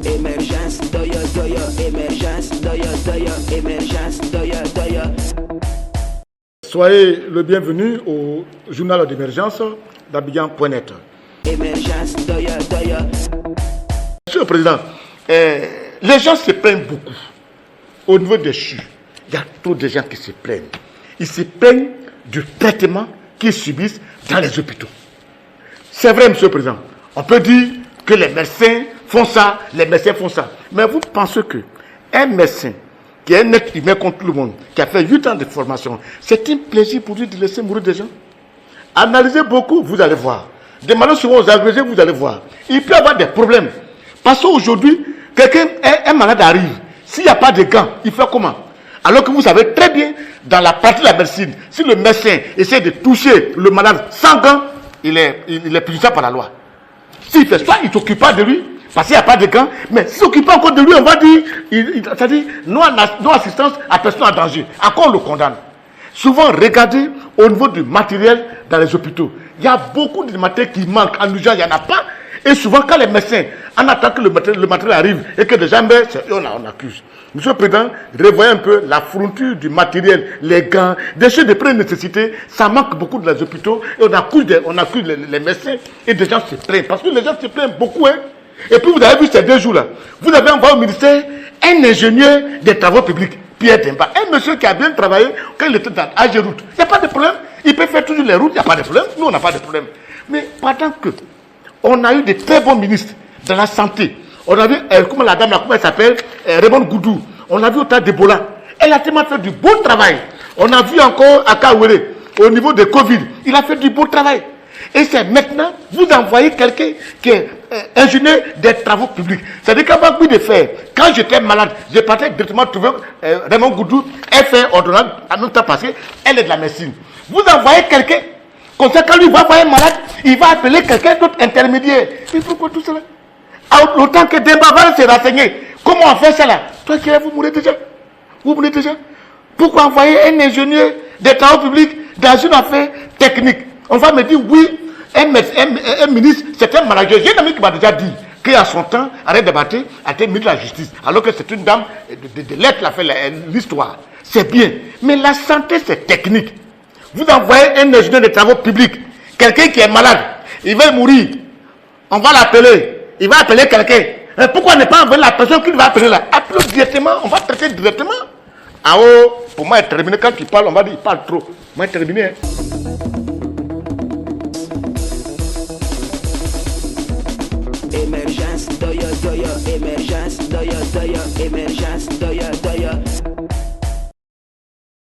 Émergence, doya, doya, émergence, doya, doya, émergence, doya, doya. Soyez le bienvenu au journal d'émergence d'Abidjan.net. Émergence, doya, doya. Monsieur le Président, les gens se plaignent beaucoup. Au niveau des CHU, il y a trop de gens qui se plaignent. Ils se plaignent du traitement qu'ils subissent dans les hôpitaux. C'est vrai, Monsieur le Président. On peut dire que les médecins font ça, les médecins font ça. Mais vous pensez qu'un médecin qui est un être humain contre tout le monde, qui a fait 8 ans de formation, c'est un plaisir pour lui de laisser mourir des gens? Analysez beaucoup, vous allez voir. Demandez souvent aux agrégés, vous allez voir. Il peut y avoir des problèmes. Parce qu'aujourd'hui, un malade arrive. S'il n'y a pas de gants, il fait comment? Alors que vous savez très bien, dans la partie de la médecine, si le médecin essaie de toucher le malade sans gants, il est punissable par la loi. S'il fait ça, il ne s'occupe pas de lui, parce qu'il n'y a pas de gants. Mais s'il ne s'occupe pas encore de lui, on va dire, c'est-à-dire, non-assistance à personne en danger. Encore on le condamne. Souvent, regardez au niveau du matériel dans les hôpitaux. Il y a beaucoup de matériel qui manque. En urgence, il n'y en a pas. Et souvent, quand les médecins, en attendant que le matériel arrive et que les gens meurent, c'est eux, on accuse. Monsieur le Président, revoyez un peu la fourniture du matériel, les gants, des choses de première nécessité. Ça manque beaucoup dans les hôpitaux et on accuse les médecins et des gens se plaignent. Parce que les gens se plaignent beaucoup. Hein. Et puis vous avez vu ces 2 jours-là, vous avez envoyé au ministère un ingénieur des travaux publics, Pierre Demba, un monsieur qui a bien travaillé quand il était dans Agéroute. Il n'y a pas de problème. Il peut faire toujours les routes, il n'y a pas de problème. Nous, on n'a pas de problème. Mais pendant que on a eu de très bons ministres dans la santé. On a vu, comment la dame, comment elle s'appelle, Raymond Goudou. On a vu au temps d'Ebola. Elle a tellement fait du bon travail. On a vu encore à Kawere, au niveau de Covid. Il a fait du bon travail. Et c'est maintenant, vous envoyez quelqu'un qui est ingénieur des travaux publics. C'est-à-dire qu'avant de faire, quand j'étais malade, je partais directement trouver Raymond Goudou. Elle fait ordonnance à notre temps passé. Elle est de la médecine. Vous envoyez quelqu'un. Comme ça, quand lui va voir un malade, il va appeler quelqu'un d'autre intermédiaire. Mais pourquoi tout cela? Autant que Demba va se renseigner. Comment on fait ça là? Toi qui es, vous mourrez déjà. Vous mourrez déjà. Pourquoi envoyer un ingénieur des travaux publics dans une affaire technique? On va me dire oui, un ministre, c'est un manager. J'ai un ami qui m'a déjà dit qu'à son temps, arrête de battre, a été ministre de la Justice. Alors que c'est une dame de lettres qui a fait l'histoire. C'est bien. Mais la santé, c'est technique. Vous envoyez un ingénieur de travaux publics, quelqu'un qui est malade, il va mourir, on va l'appeler, il va appeler quelqu'un. Pourquoi ne pas envoyer la personne qu'il va appeler là? Appelez directement, on va traiter directement. Ah oh, pour moi, il est terminé. Quand il parle, on va dire il parle trop. Moi, il est terminé. Hein. Émergence, doya, doya, émergence, doya, doya, émergence, doya, doya.